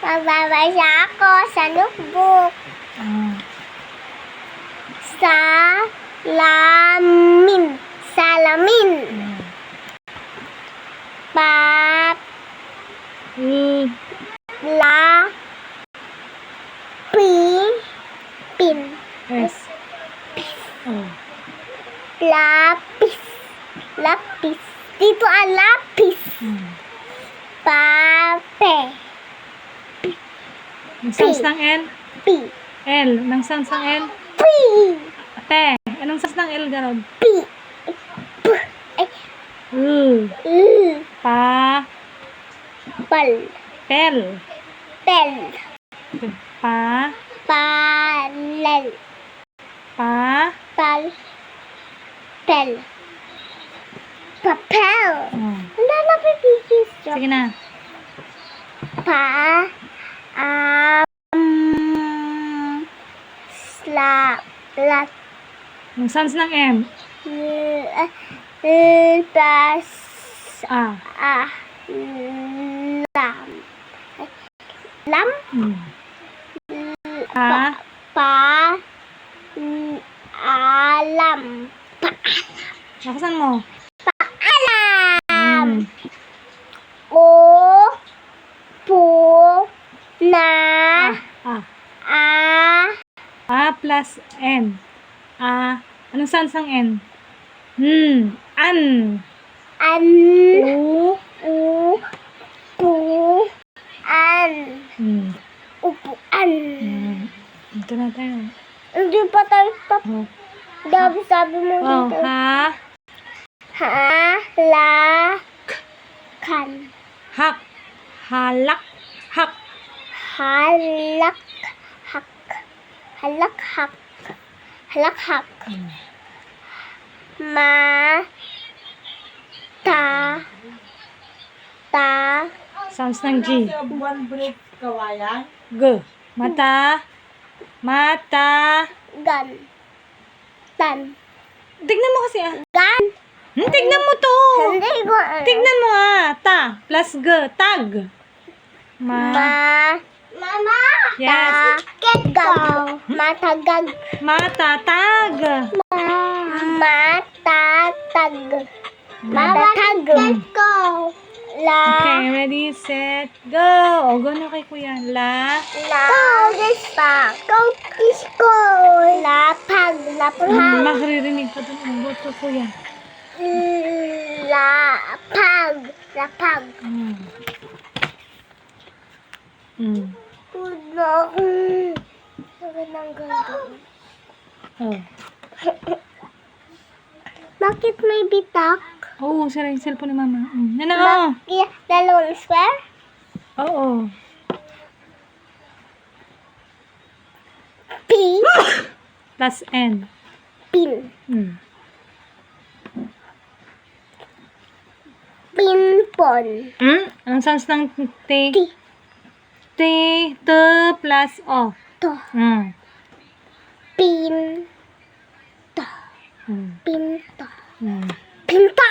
Magbabasa ako sa notebook. Salamin. Salamin. Pin. Yes. Oh. Lapis. Lapis. Dito ang lapis. Pape. Ang sounds ng N? P. L. Anong sounds ng L? P. Te. Anong sounds ng L, Garod? P. P. Pa. Pal. Pel. Pel. Pa. Palel. Pa. Pal. Pel. Papel. Oh. Wala na pipigis. Sige na. Slat. Anong sounds ng M? Plus. A. Lam. Lam. Pa. Alam. Lakasan mo. Paalam. O. Po. Na. A. A. A plus N. A. Anong sounds ng N? An. An. U. Pu. An. Upuan. Ito na tayo. Hindi pa tayo stop. Oh. Sabi mo Oh. dito. Ha. Kan. Hak. Halak. Hak. Halak. Hak. Ta. Sounds ng G. G. Mata. Gan. Tan. Tignan mo kasi Gan. Tignan mo to. Hindi ko. Tignan mo Ta plus G. Tag. Mama. Yes. Gag. Matagag. Mata. Tag. Matatag. Matatag. Okay, ready, set, go. O, go na kay kuya. La. Lapag. Makaririnig pa doon ang boto kuya. Lapag. Oh. Bakit may bitak? Oo, sira yung cellphone ni mama. Nana, Dalawang square? Oo. P. Plus N. Pin. Pinpon. Anong sounds ng T? T. T plus O. To. Pin. Pinto. Pinto.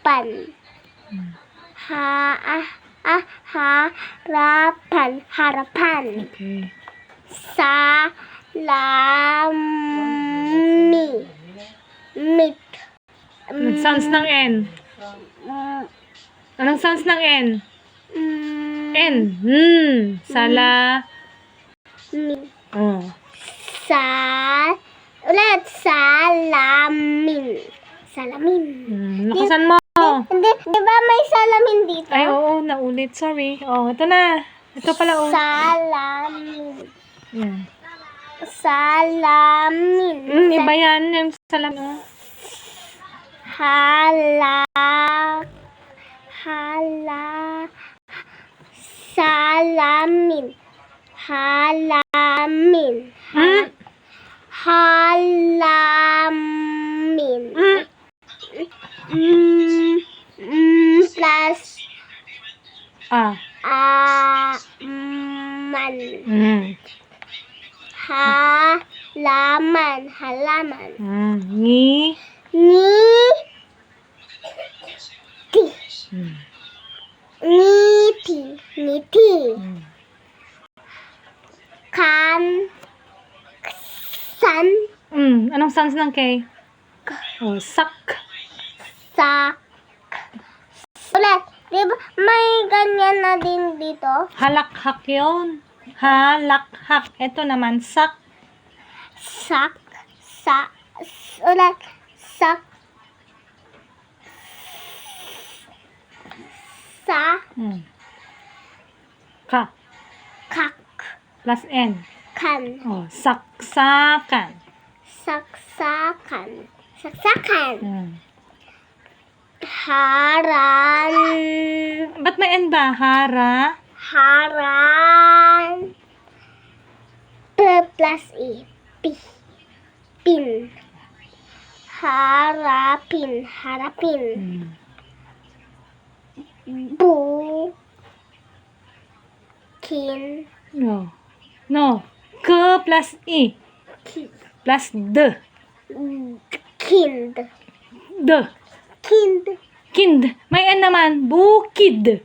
Pan. Harapan. Okay. Salami. Mit. Anong sounds ng N? Anong sounds ng N? N. Sala. Oh. Ulit. Salamin. Lakasan mo. Hindi, di ba may salamin dito? Ay, oo, naulit. Sorry. Oh, ito na. Ito pala, oh. Salamin. Yan. Salamin. Iba yan. Yung salamin. Salamin. Plus man. Halaman. Ni. Mm. Niti. Niti. Mm. Kan. San. Anong sounds ng K? Oh, sak. Sak. Ulit. Diba may ganyan na din dito? Halakhak yun. Halakhak. Ito naman, sak. Sak. Ulit. Sak. Sa. Ka. Kak. Plus N. Kan. Oh, saksakan. Saksakan. Saksakan. Mm. Haran. Ba't may N ba? Hara. Haran. P plus E. Pi. Pin. Harapin. Harapin. Bu. Kin. No. No. K plus E. Plus D. Kind. D. Kind. Kind. May N naman. Bukid.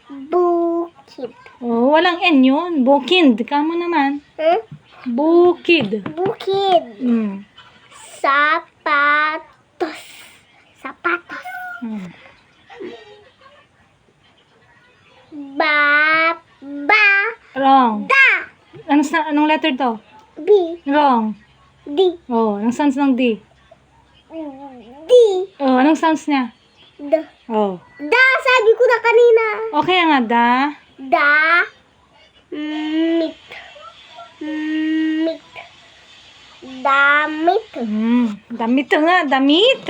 Bukid. Oh, walang N yun. Bukind. Kamo naman. Bukid. Bukid. Mm. Sapatos. Sapatos. Mm. Ba. Wrong. Da. Anong letter to? B. Wrong. D. Oh, anong sounds ng D? D. Oh, anong sounds niya? D. Oh. Da. Sabi ko na kanina. Okay nga, da. Da. Mit. Mit. Damit. Damit nga, damit.